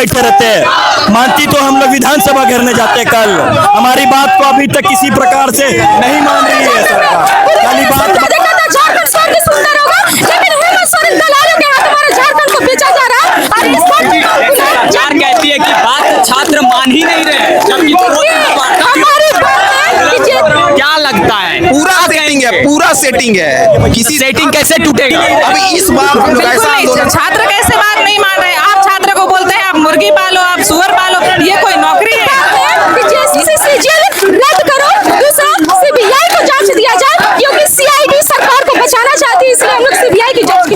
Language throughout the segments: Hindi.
बैठे रहते हैं। मानती तो हम लोग विधानसभा घेरने जाते कल। हमारी बात को अभी तक किसी प्रकार से नहीं मान रही है सरकार। खाली बात झारखंड स्वर्ग सुंदर होगा, लेकिन हेमंत सोरेन दलालों के हाथ हमारे झारखंड को बेचा जा रहा है। और इस बात सरकार कहती है कि बात छात्र मान ही नहीं रहे, जबकि हमारी बात है कि क्या लगता है पूरा सेटिंग है, पूरा सेटिंग है। किसी सेटिंग कैसे टूटेगा? अभी इस बार हम लोग ऐसा आंदोलन छात्र कैसे बात नहीं मान रहे? आप छात्र को बोलते हैं आप मुर्गी पालो, आप सुअर पालो, ये कोई नौकरी है? रद्द करो, दूसरा सीबीआई को जांच दिया जाए, क्योंकि सीआईडी सरकार को बचाना चाहती है, इसलिए हम लोग सीबीआई की जांच की।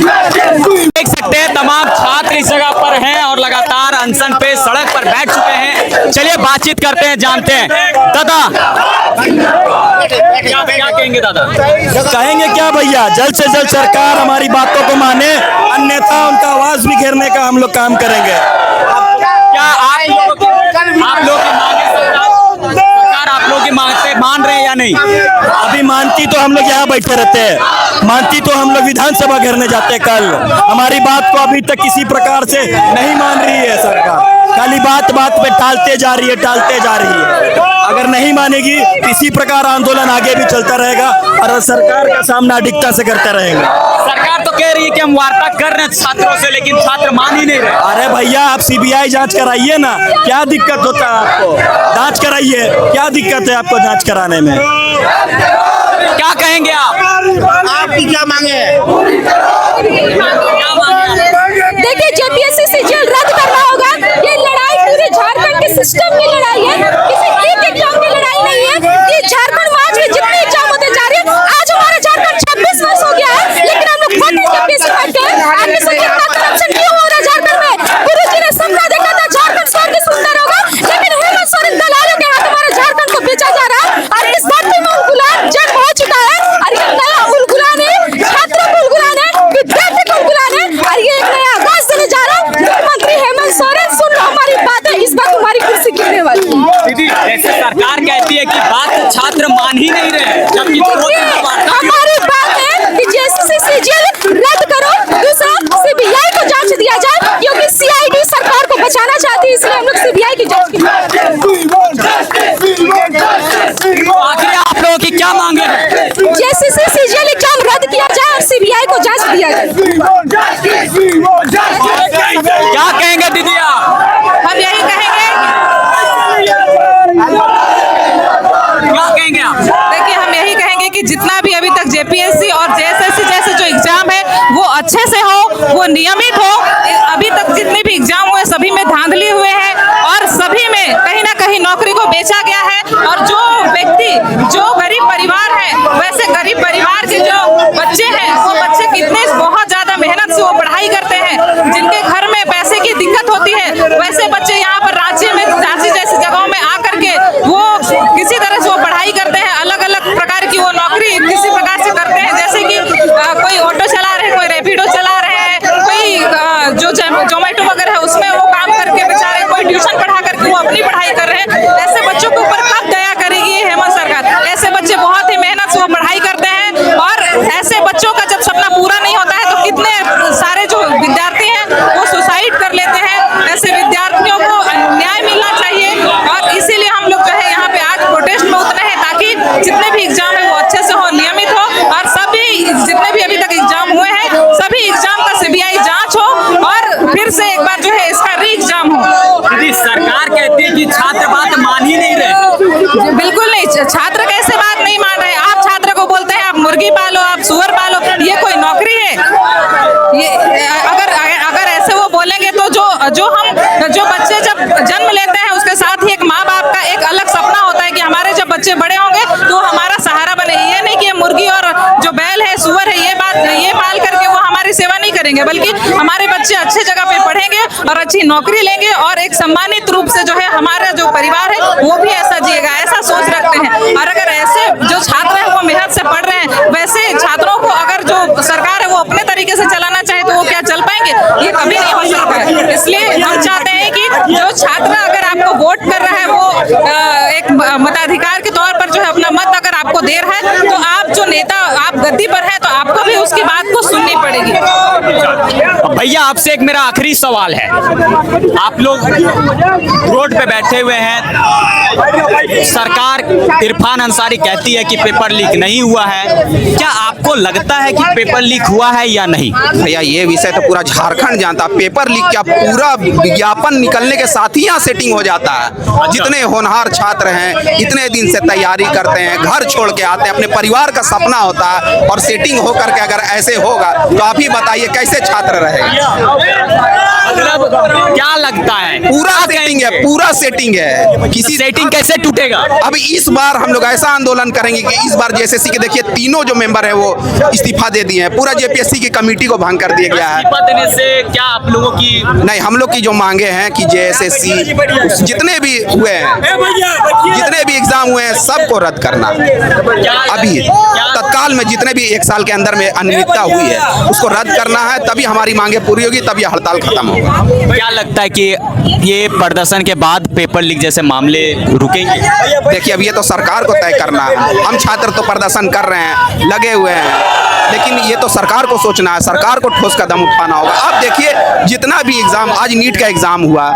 देख सकते हैं तमाम छात्र इस जगह पर हैं और लगातार अनशन पे सड़क पर बैठ चुके हैं। चलिए बातचीत करते हैं, जानते हैं। दादा क्या कहेंगे? दादा कहेंगे क्या भैया, जल्द से जल्द सरकार हमारी बातों को माने, अन्यथा उनका आवाज भी घेरने का हम लोग काम करेंगे। क्या आप लोगों की मांगे सरकार आप लोगों की मांगते मान रहे हैं या नहीं? अभी मानती तो हम लोग यहाँ बैठे रहते हैं। मानती तो हम लोग विधानसभा घेरने जाते कल। हमारी बात को अभी तक किसी प्रकार से नहीं मान रही है सरकार। खाली बात पे टालते जा रही है। अगर नहीं मानेगी इसी प्रकार आंदोलन आगे भी चलता रहेगा और सरकार का सामना अधिकता से करते रहेंगे। सरकार तो कह रही है कि हम वार्ता कर रहे हैं छात्रों से, लेकिन छात्र मान ही नहीं रहे। अरे भैया आप सीबीआई जांच कराइए ना, क्या दिक्कत होता है आपको? जांच कराइए, क्या दिक्कत है आपको जांच कराने में? क्या कहेंगे आपकी क्या मांगे? देखिए, जेपीएससी सीजीएल रद्द करना होगा। ये लड़ाई पूरे झारखंड के सिस्टम की लड़ाई है, किसी एक एग्जाम की लड़ाई नहीं है। ये झारखंड में आज भी जितने एग्जाम होते जा रहे हैं, आज हमारा झारखंड 26 वर्ष हो गया है, लेकिन हम लोग खुद जेपीएससी बैठे हैं। आपने सोचा इतना करप्शन क्यों हो रहा है झारखंड में? गुरुजी ने सपना देखा था झारखंड स्वर्ग सुंदर होगा, लेकिन हेमंत सोरेन दलालों के हाथ हमारे झारखंड को बेचा जा रहा है। और इस धरती में उलगुलान जन्म हो चुका है, और ये नया उलगुलान है, छात्रों को उलगुलान है, विद्यार्थी को उलगुलान है, और ये एक नया आगाज देने जा रहा है। मुख्यमंत्री हेमंत सोरेन, सुन लो हमारी बातें, इस बार तुम्हारी कुर्सी गिरने वाली है। दीदी, जैसे सरकार कहती है कि बात छात्र मान ही नहीं रहे, जबकि हमारी बात है कि जेपीएससी सीजीएल रद्द करो, दूसरा सीबीआई को जांच दिया जाए, क्योंकि सीआईडी सरकार को बचाना चाहती है, इसलिए हम लोग सीबीआई की जांच की। आखिर आप लोगों की क्या मांगे हैं? जेपीएससी सीजीएल एग्जाम रद्द किया जाए और सीबीआई को जांच दिया जाए। क्या कहेंगे दीदी आप? हम यही कहेंगे, क्या कहेंगे आप? देखिए हम यही कहेंगे कि जितना भी अभी तक जेपीएससी और जेएसएससी जैसे जो एग्जाम है वो अच्छे से हो, वो नियमित हो। अभी तक जितने भी एग्जाम हुए सभी में धांधली हुए हैं और सभी में कहीं ना कहीं नौकरी को बेचा गया है। और जो व्यक्ति जो गरीब परिवार है, वैसे गरीब परिवार के जो बच्चे हैं, वो बच्चे कितने बहुत ज्यादा मेहनत से वो पढ़ाई करते हैं, जिनके घर में पैसे की दिक्कत होती है, वैसे बच्चे यहाँ पर रांची जैसी जगहों में आकर के वो किसी तरह से वो पढ़ाई करते हैं, अलग अलग प्रकार की वो नौकरी किसी प्रकार से करते हैं। जैसे कि कोई ऑटो चला रहे हैं, कोई रैपिडो चला रहे हैं, कोई जो जोमेटो वगैरह है उसमें वो काम करके बेचारे, कोई ट्यूशन पढ़ा करके वो अपनी पढ़ाई कर रहे हैं। ऐसे बच्चों के ऊपर कब दया करेगी ये हेमंत सरकार? ऐसे बच्चे बहुत ही मेहनत से वो पढ़ाई करते हैं, और ऐसे बच्चों का जब सपना पूरा नहीं होता है तो कितने सारे जो विद्यार्थी हैं वो सुसाइड कर लेते हैं। ऐसे विद्यार्थियों को न्याय मिलना चाहिए, और इसीलिए हम लोग जो है यहाँ पे आज प्रोटेस्ट में उतरे हैं, ताकि जितने भी एग्जाम है वो अच्छे से हो, नियमित हो, और सभी जितने भी अभी तक एग्जाम हुए हैं सभी एग्जाम का सीबीआई जांच हो, और फिर से एक बार जो है इसका री एग्जाम हो। दीदी, सरकार कहती है कि छात्र बात मान ही नहीं रहे। बिल्कुल नहीं, छात्र कैसे बात नहीं मान रहे? आप छात्र को बोलते हैं आप मुर्गी पालो, आप सुअर पालो, ये कोई नौकरी है? ये अगर ऐसे वो बोलेंगे तो जो बच्चे जब जन्म लेते हैं उसके साथ ही एक माँ बाप का एक अलग सपना होता है कि हमारे जब बच्चे बड़े होंगे तो हमारा सहारा बने। ये नहीं कि ये मुर्गी और जो बैल है, सुअर है, ये पाल करके वो हमारी सेवा नहीं करेंगे, बल्कि हमारे बच्चे अच्छे जगह पे पढ़ेंगे और अच्छी नौकरी लेंगे, और एक सम्मानित रूप से जो है हमारा जो परिवार है वो भी ऐसा जिएगा, ऐसा सोच रखते हैं। और अगर ऐसे जो छात्र हैं वो मेहनत से पढ़ रहे हैं, वैसे छात्रों को अगर जो सरकार है वो अपने तरीके से चलाना चाहे तो वो क्या चल पाएंगे? ये कभी नहीं हो सकता है। इसलिए हम चाहते हैं कि जो छात्र अगर आपको वोट कर रहा है वो एक मताधिकार के तौर पर जो है अपना मत अगर आपको दे रहा है, तो आप जो नेता आप गद्दी पर है तो आपको भी उसकी बात को सुननी पड़ेगी। भैया आपसे एक मेरा आखिरी सवाल है, आप लोग रोड पे बैठे हुए हैं, सरकार इरफान अंसारी कहती है कि पेपर लीक नहीं हुआ है, क्या आपको लगता है कि पेपर लीक हुआ है या नहीं? भैया ये विषय तो पूरा झारखंड जानता है। पेपर लीक क्या, पूरा विज्ञापन निकलने के साथ ही यहाँ सेटिंग हो जाता है। जितने होनहार छात्र हैं इतने दिन से तैयारी करते हैं, घर छोड़ के आते हैं, अपने परिवार का सपना होता है, और सेटिंग होकर के अगर ऐसे होगा तो आप ही बताइए कैसे छात्र रहेगा। मतलब क्या लगता है? पूरा सेटिंग है, पूरा सेटिंग है। किसी सेटिंग कैसे टूटेगा? अब इस बार हम लोग ऐसा आंदोलन करेंगे कि इस बार जेएसएससी के देखिए तीनों जो मेंबर है वो इस्तीफा दे दिए हैं। पूरा जेपीएससी की कमेटी को भंग कर दिया गया है। इस्तीफा देने से क्या आप लोगों की नहीं, हम लोग की जो मांगे हैं कि जेएसएससी जितने भी हुए हैं, जितने भी एग्जाम हुए हैं सबको रद्द करना अभी तत्काल में, जितने भी 1 साल के अंदर में अनियमितता हुई है उसको रद्द करना है, तभी हमारी मांगे पूरी होगी, तभी हड़ताल खत्म होगा। क्या लगता है कि ये प्रदर्शन के बाद पेपर लीक जैसे मामले रुकेंगे? देखिए अब ये तो सरकार को तय करना है। हम छात्र तो प्रदर्शन कर रहे हैं, लगे हुए हैं, लेकिन ये तो सरकार को सोचना है, सरकार को ठोस कदम उठाना होगा। अब देखिए जितना भी एग्जाम, आज नीट का एग्जाम हुआ,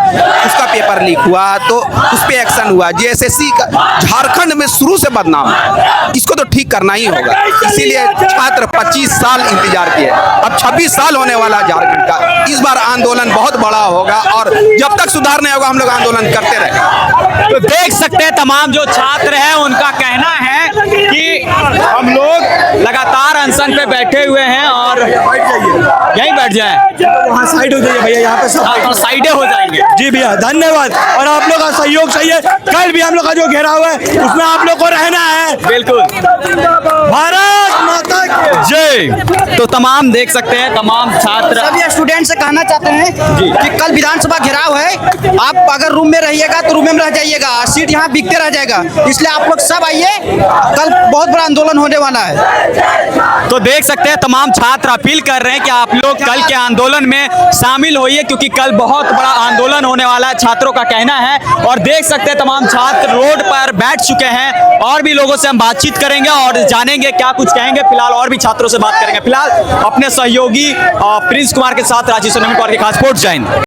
उसका पेपर लीक हुआ तो उस पर एक्शन हुआ। जेएसएससी का झारखंड में शुरू से बदनाम है, इसको तो ठीक करना ही होगा। इसीलिए छात्र 25 साल इंतजार किए, अब 26 साल होने वाला झारखंड का। इस बार आंदोलन बहुत बड़ा होगा और जब तक सुधार नहीं होगा हम लोग आंदोलन करते रहेंगे। तो देख सकते हैं तमाम जो छात्र हैं उनका कहना है कि हम लोग लगातार अनशन पे बैठे हुए हैं और यहीं बैठ जाएं। वहाँ साइड हो जाइए भैया, यहाँ पे सब तो साइडें हो जाएंगे। जी भैया धन्यवाद। और आप लोग का सहयोग चाहिए, कल भी हम लोग का जो घेराव है उसमें आप लोग को रहना है। बिल्कुल। भारत माता की जय। तो तमाम देख सकते हैं तमाम छात्र सभी स्टूडेंट से कहना चाहते हैं कि कल विधानसभा घेराव है, आप अगर रूम में रहिएगा तो रूम में रह जाइएगा, सीट यहाँ बिकते रह जाएगा, इसलिए आप लोग सब आइए, कल बहुत बड़ा आंदोलन होने वाला है। तो देख सकते हैं तमाम छात्र अपील कर रहे हैं कि आप लोग कल के आंदोलन में शामिल होइए, क्योंकि कल बहुत बड़ा आंदोलन होने वाला है, छात्रों का कहना है। और देख सकते हैं तमाम छात्र रोड पर बैठ चुके हैं, और भी लोगों से हम बातचीत करेंगे और जानेंगे क्या कुछ कहेंगे। फिलहाल और भी छात्रों से बात करेंगे। फिलहाल अपने सहयोगी प्रिंस कुमार के साथ राजेश कुमार के खास रिपोर्ट। जय हिंद।